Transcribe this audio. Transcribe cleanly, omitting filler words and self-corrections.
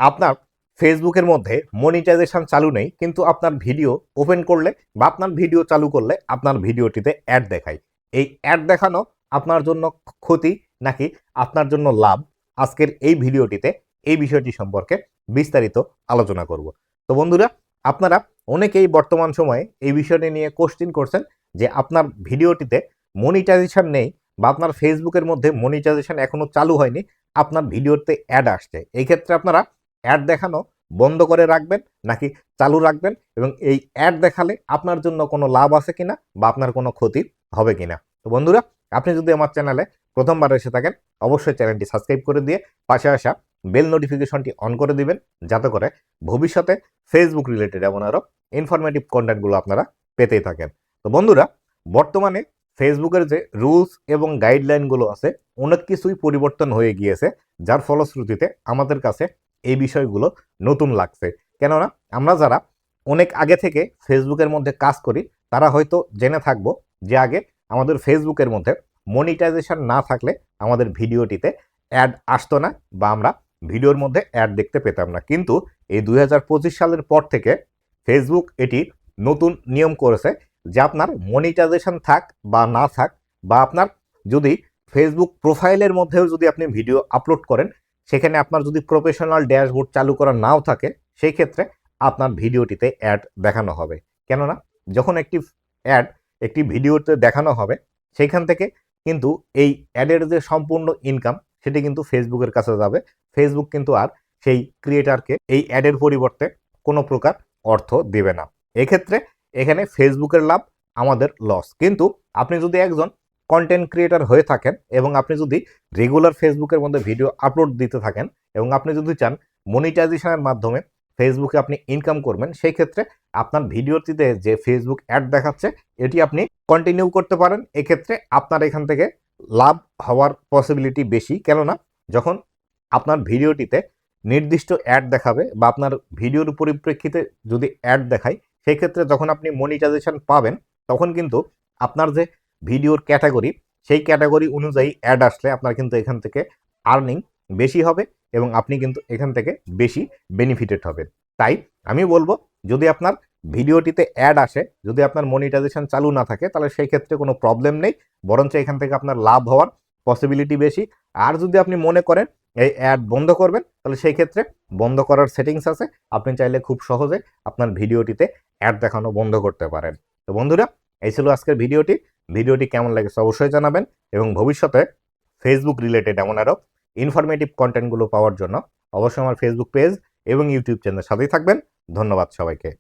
আপনার ফেসবুকের মধ্যে মনিটাইজেশন চালু নেই, কিন্তু আপনার ভিডিও ওপেন করলে বা আপনার ভিডিও চালু করলে আপনার ভিডিওটিতে অ্যাড দেখায়। এই অ্যাড দেখানো আপনার জন্য ক্ষতি নাকি আপনার জন্য লাভ? আজকের এই ভিডিওটিতে এই বিষয়টি সম্পর্কে বিস্তারিত আলোচনা করব। তো বন্ধুরা, আপনারা অনেকেই বর্তমান সময়ে এই বিষয়টি নিয়ে কোশ্চিন করছেন যে আপনার ভিডিওটিতে মনিটাইজেশন নেই বা আপনার ফেসবুকের মধ্যে মনিটাইজেশন এখনো চালু হয়নি, আপনার ভিডিওতে অ্যাড আসছে। এই ক্ষেত্রে আপনারা অ্যাড দেখানো বন্ধ করে রাখবেন নাকি চালু রাখবেন, এবং এই অ্যাড দেখালে আপনার জন্য কোনো লাভ আছে কিনা বা আপনার কোনো ক্ষতি হবে কিনা। তো বন্ধুরা, আপনি যদি আমার চ্যানেলে প্রথমবার এসে থাকেন, অবশ্যই চ্যানেলটি সাবস্ক্রাইব করে দিয়ে পাশে আসা বেল নোটিফিকেশনটি অন করে দিবেন, যাতে করে ভবিষ্যতে ফেসবুক রিলেটেড এমন আরও ইনফরমেটিভ কন্টেন্টগুলো আপনারা পেতেই থাকেন। তো বন্ধুরা, বর্তমানে ফেসবুকের যে রুলস এবং গাইডলাইনগুলো আছে অনেক কিছুই পরিবর্তন হয়ে গিয়েছে, যার ফলশ্রুতিতে আমাদের কাছে এই বিষয়গুলো নতুন লাগছে। কেননা আমরা যারা অনেক আগে থেকে ফেসবুকের মধ্যে কাজ করি তারা হয়তো জেনে থাকবো যে আগে আমাদের ফেসবুকের মধ্যে মনিটাইজেশন না থাকলে আমাদের ভিডিওটিতে অ্যাড আসতো না বা আমরা ভিডিওর মধ্যে অ্যাড দেখতে পেতাম না। কিন্তু এই 2025 সালের পর থেকে ফেসবুক এটি নতুন নিয়ম করেছে যে আপনার মনিটাইজেশন থাক বা না থাক, বা আপনার যদি ফেসবুক প্রোফাইলের মধ্যেও যদি আপনি ভিডিও আপলোড করেন, সেখানে আপনার যদি প্রফেশনাল ড্যাশবোর্ড চালু করা নাও থাকে, সেই ক্ষেত্রে আপনার ভিডিওটিতে অ্যাড দেখানো হবে। কেননা যখন একটি ভিডিওতে দেখানো হবে, সেইখান থেকে কিন্তু এই অ্যাডের যে সম্পূর্ণ ইনকাম সেটি কিন্তু ফেসবুকের কাছে যাবে। ফেসবুক কিন্তু আর সেই ক্রিয়েটারকে এই অ্যাডের পরিবর্তে কোনো প্রকার অর্থ দেবে না। এক্ষেত্রে এখানে ফেসবুকের লাভ, আমাদের লস। কিন্তু আপনি যদি একজন কন্টেন্ট ক্রিয়েটার হয়ে থাকেন এবং আপনি যদি রেগুলার ফেসবুকের মধ্যে ভিডিও আপলোড দিতে থাকেন এবং আপনি যদি চান মনিটাইজেশনের মাধ্যমে ফেসবুকে আপনি ইনকাম করবেন, সেই ক্ষেত্রে আপনার ভিডিওটিতে যে ফেসবুক অ্যাড দেখাচ্ছে এটি আপনি কন্টিনিউ করতে পারেন। এক্ষেত্রে আপনার এখান থেকে লাভ হওয়ার পসিবিলিটি বেশি। কেননা যখন আপনার ভিডিওটিতে নির্দিষ্ট অ্যাড দেখাবে বা আপনার ভিডিওর পরিপ্রেক্ষিতে যদি অ্যাড দেখায়, সেই ক্ষেত্রে যখন আপনি মনিটাইজেশন পাবেন তখন কিন্তু আপনার যে ভিডিওর ক্যাটাগরি, সেই ক্যাটাগরি অনুযায়ী অ্যাড আসলে আপনার কিন্তু এখান থেকে আর্নিং বেশি হবে এবং আপনি কিন্তু এখান থেকে বেশি বেনিফিটেড হবেন। তাই আমি বলবো, যদি আপনার ভিডিওটিতে অ্যাড আসে, যদি আপনার মনিটাইজেশন চালু না থাকে, তাহলে সেই ক্ষেত্রে কোনো প্রবলেম নেই, বরঞ্চ এখান থেকে আপনার লাভ হওয়ার পসিবিলিটি বেশি। আর যদি আপনি মনে করেন এই অ্যাড বন্ধ করবেন, তাহলে সেই ক্ষেত্রে বন্ধ করার সেটিংস আছে, আপনি চাইলে খুব সহজে আপনার ভিডিওটিতে অ্যাড দেখানো বন্ধ করতে পারেন। তো বন্ধুরা, এই ছিল আজকের ভিডিওটি কেমন লেগেছে অবশ্যই জানাবেন, এবং ভবিষ্যতে ফেসবুক রিলেটেড এমন আরও ইনফরমেটিভ কন্টেন্টগুলো পাওয়ার জন্য অবশ্যই আমার ফেসবুক পেজ এবং ইউটিউব চ্যানেলের সাথেই থাকবেন। ধন্যবাদ সবাইকে।